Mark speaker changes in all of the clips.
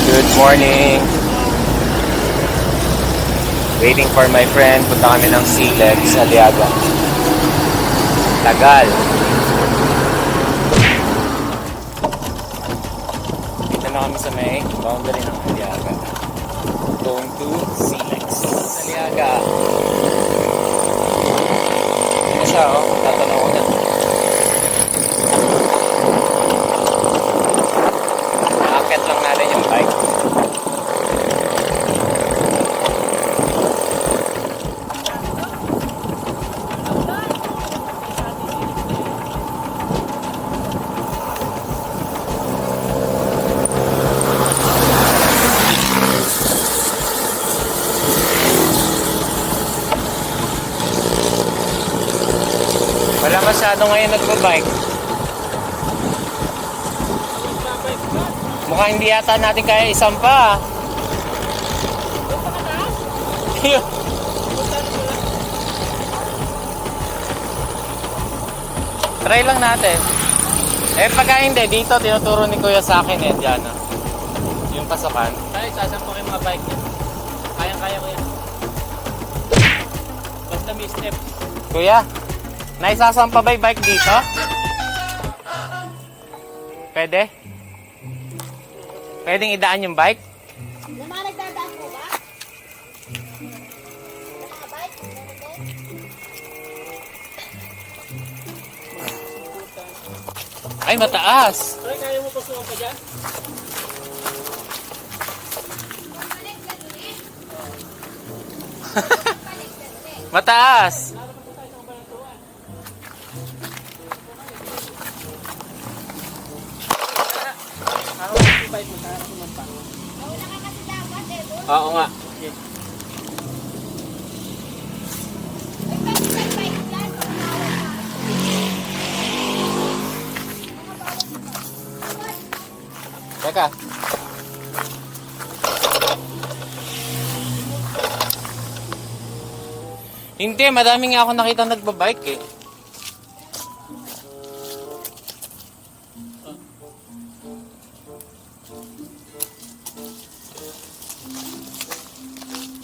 Speaker 1: Good morning. Waiting for my friend. Punta kami ng Cllex Aliaga. Tagal. Dito na kami sa may boundary ng Aliaga. Going to Cllex Aliaga. Dito siya, oh. Tatanaw ko na. Nakakit lang natin yung bike. Wala masyado ngayon nagbabike. Mukhang hindi yata natin kaya isampa. Try lang natin. Eh pagka hindi, dito tinuturo ni Kuya sa akin dyan. Yung pasokan.
Speaker 2: Tayo, sasampo kayo mga bike niya. Kayang-kaya ko yan. Basta may step.
Speaker 1: Kuya, naisasampa ba yung bike dito? Pwede? Pwedeng idaan yung bike?
Speaker 3: Naman nagdadaan po ba? Nakabike?
Speaker 1: Ay, mataas!
Speaker 2: Ay, kaya mo pasukan pa dyan?
Speaker 1: Mataas!
Speaker 2: Ako, bike mo, kaya ako pa.
Speaker 3: Nauna ka kasi dapat eh.
Speaker 2: Oo nga. Okay.
Speaker 3: Ay, pwede bike dyan.
Speaker 1: Teka. Hindi, madami nga ako nakita nagbabike eh.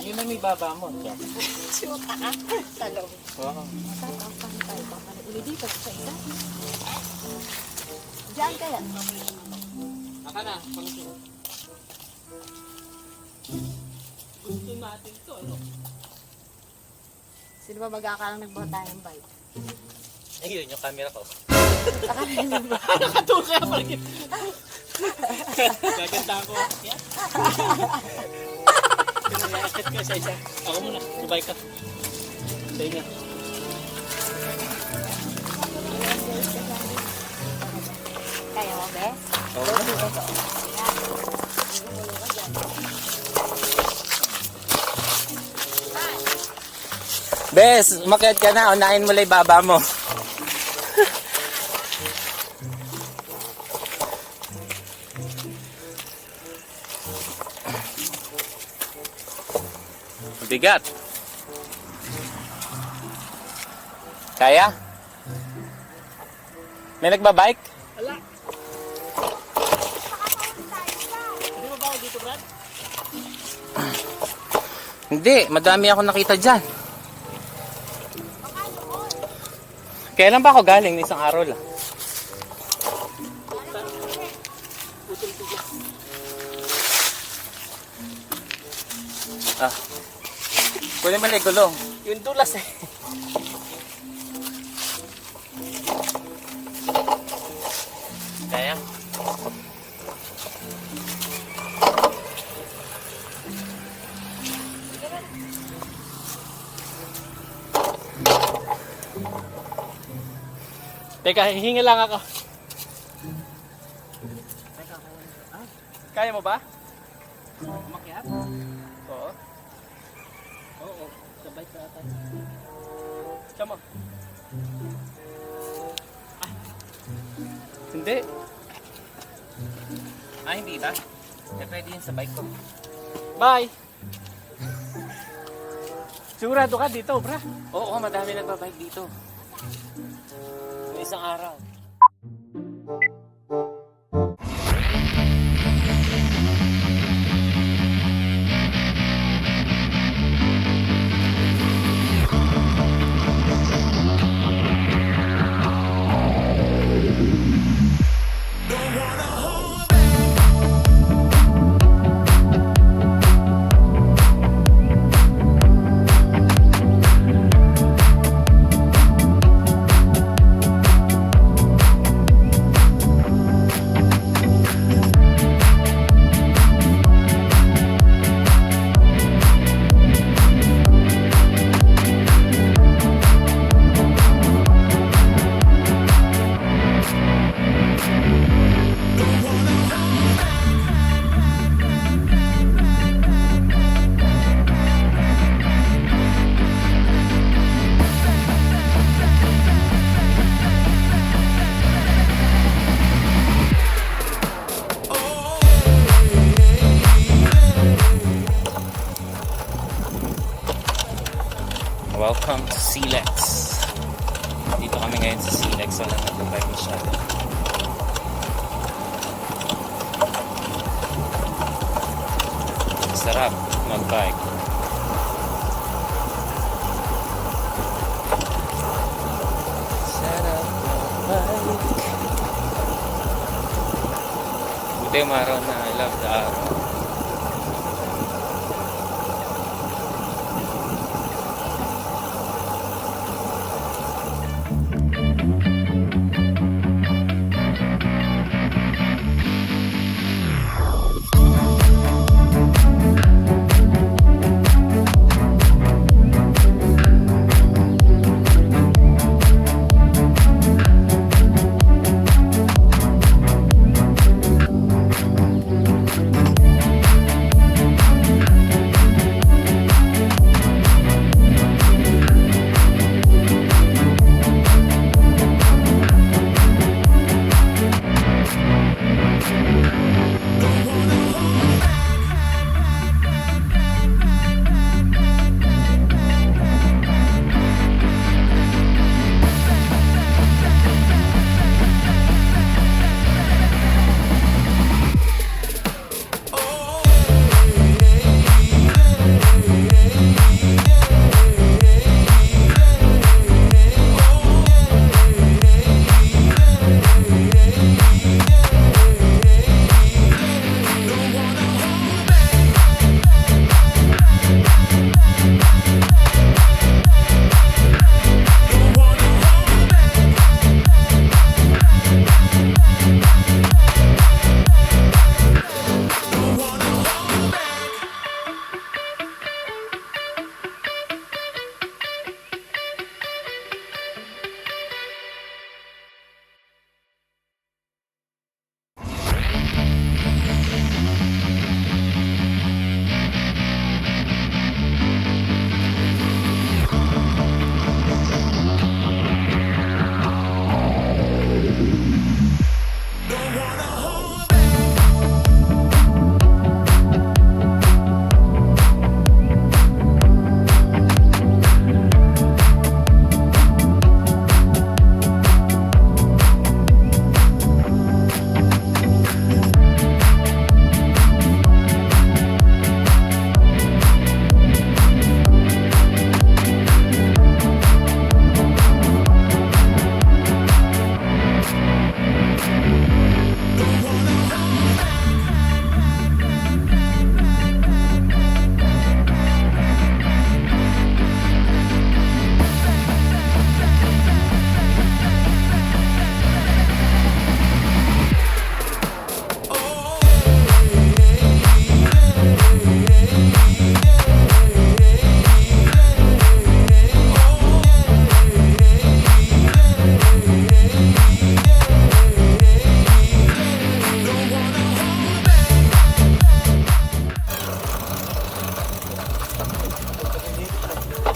Speaker 1: Yun na may baba mo.
Speaker 3: Suta ka sa loob.
Speaker 1: Oo.
Speaker 3: Matatapan tayo. Baka na uli dito sa isa. Diyan kaya.
Speaker 2: Aka na, pangsunod. Gusto natin to, ano?
Speaker 3: Sino ba magkakalang nagbota ng bike?
Speaker 1: Ayun yung camera ko.
Speaker 3: Kakainin ba?
Speaker 2: Nakatuwa kaya pa rin. Gaganda ako. Yan. Pinayakit ka sa isa. Ako muna, bye ka. Stay nga.
Speaker 3: Kaya mo, Bes?
Speaker 1: Bes, umakyat ka na. Unahin mo lang yung baba mo. Bigat. Kaya? May nagbabike?
Speaker 2: Ala. Hindi mo ba ako dito, Brad?
Speaker 1: Hindi, madami ako nakita dyan. Kailan ba ako galing? Isang araw lang. Ah. Pwede man ay gulong.
Speaker 2: Yung dulas eh.
Speaker 1: Kaya?
Speaker 2: Teka, hihinga lang ako. Kaya mo ba? Umakyat? Oo. Oo, sabay sa atin. Sama.
Speaker 1: Hindi. Ah, hindi ba? Eh, pwede yun sa bike ko.
Speaker 2: Bye! Sigurado ka dito, bra?
Speaker 1: Oo, madami nagbabike dito. May isang araw. Welcome to Cllex. Dito kami ngayon sa Cllex. Wala nag-bike masyado. Sarap mag-bike. Sarap mag-bike. Buti yung araw na I love the araw.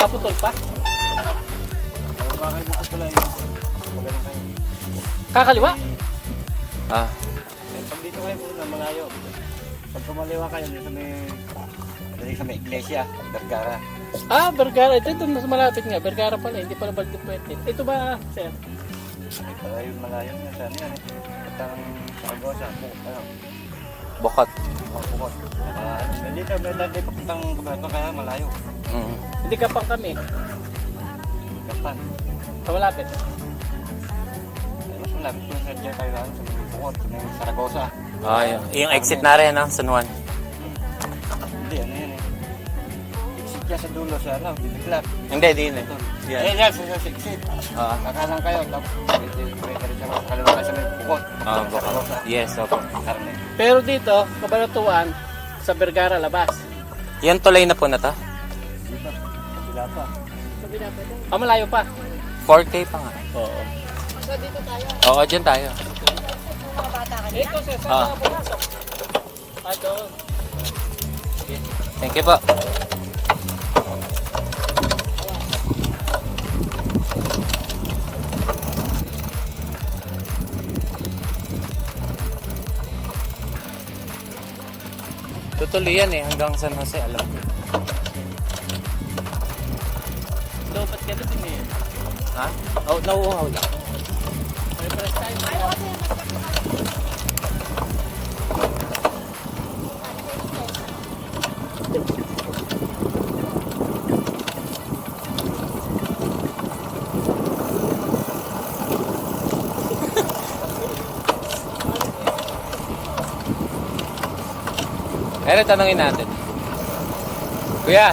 Speaker 2: Kaputol pa? Kakaliwa?
Speaker 1: Ah,
Speaker 4: Pag dito kayo muna, malayo. Pag kumaliwa kayo, dito sa may iglesia, Vergara.
Speaker 2: Ah, Vergara. Ito mas malapit nga. Vergara pala. Hindi pala Baldipuete. Ito ba, sir?
Speaker 4: Malayo, malayo nga. Saan yan? Patang Saragosa,
Speaker 1: Bukot.
Speaker 4: Bukot. Dito, may dati papuntang Kubato, kaya malayo.
Speaker 2: Hindi ka pang kami.
Speaker 4: Kapan.
Speaker 2: Sa malapit.
Speaker 4: Mas malapit po sa dyan kayo sa may Bukot, sa may Saragosa.
Speaker 1: Ah, yung exit na rin, no? San Juan.
Speaker 4: Hindi, ano yan eh. Exit niya sa dulo sa ano, Biniglat.
Speaker 1: Hindi, di na.
Speaker 4: Yan, yan, sa exit.
Speaker 1: Ah,
Speaker 4: Kakalang kayo, tapos may karin sa mga kaliwa sa may Bukot.
Speaker 1: Bukot.
Speaker 4: Saragosa.
Speaker 1: Yes, opo.
Speaker 4: Karne.
Speaker 2: Pero dito, Kabanatuan, sa Vergara, labas.
Speaker 1: Yan tulay na po na to?
Speaker 4: Dito, kabila pa.
Speaker 2: Ah, malayo pa.
Speaker 1: 4K pa nga.
Speaker 2: Oo.
Speaker 1: Oo, dyan tayo.
Speaker 2: Ito, sir.
Speaker 1: Ah.
Speaker 2: Saan ka pumasok? Ah, doon.
Speaker 1: Thank you po. Tutuloy yan eh, hanggang San Jose, alam ko.
Speaker 2: Doon
Speaker 1: Ha? Oh, nauuhaw lang.
Speaker 2: First time.
Speaker 1: Pero tanongin natin. Kuya,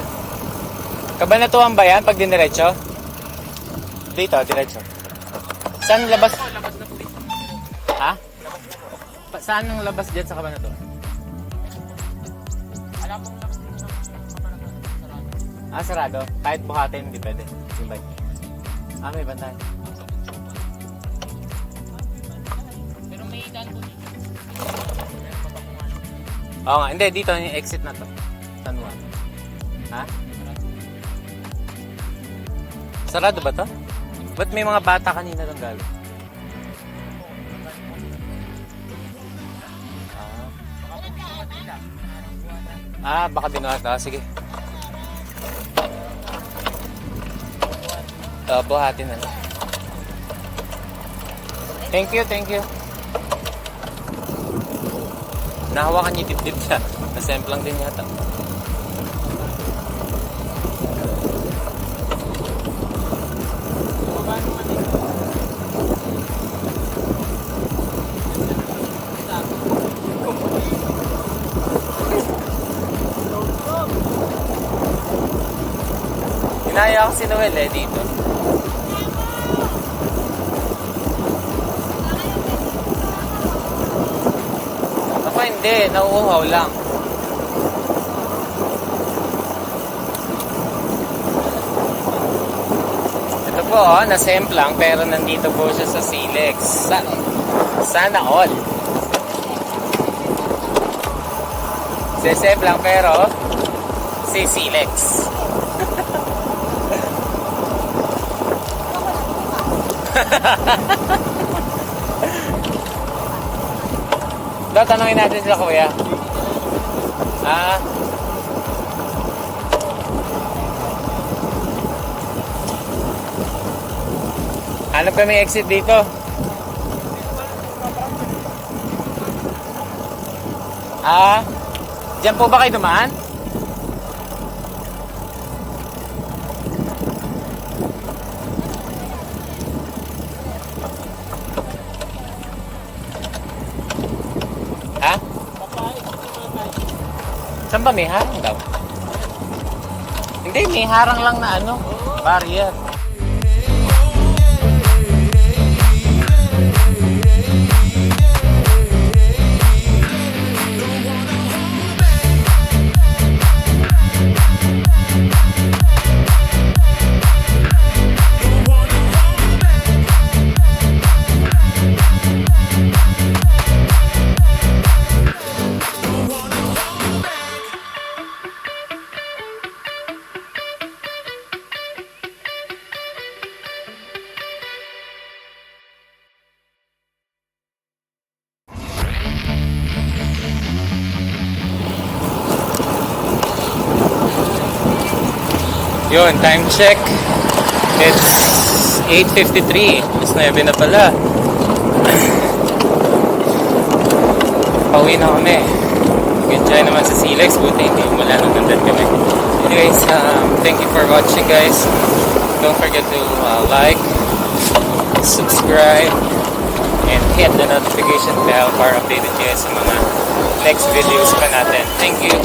Speaker 1: Kabanatuan ba yan pag diniretso? Dito, diretso. Saan labas? Ha? Saan ang labas dyan sa Kabanatuan? Sarado. Kahit buhatin, hindi pwede. Yung bike. May bantay.
Speaker 2: Pero may daan po dito.
Speaker 1: Oo nga, hindi. Dito yung exit na to. San Juan. Ha? Sarado ba to? Ba't may mga bata kanina lang galing? Baka binuhat. Sige. Buhatin na lang. Thank you. Nahawakan niyo dip-dip siya. Nasemplang din yata. Inaya ako si Noel dito. Ako hindi, nauuhaw lang. Ito po, nasemplang pero nandito po siya sa Cllex. Sana all. Sesemplang pero si Cllex. Tanongin natin sila, kuya. Hanap kami exit dito. Diyan po ba kayo dumaan? Saan ba? May harang daw? Hindi, may harang lang na barrier. Yun, time check. It's 8:53. Mas 9 na pala. Pauwi na kami. Enjoy naman sa Cllex. Buti hindi wala nang nandan kami. Anyways, thank you for watching, guys. Don't forget to like, subscribe, and hit the notification bell para updated kayo sa mga next videos pa natin. Thank you.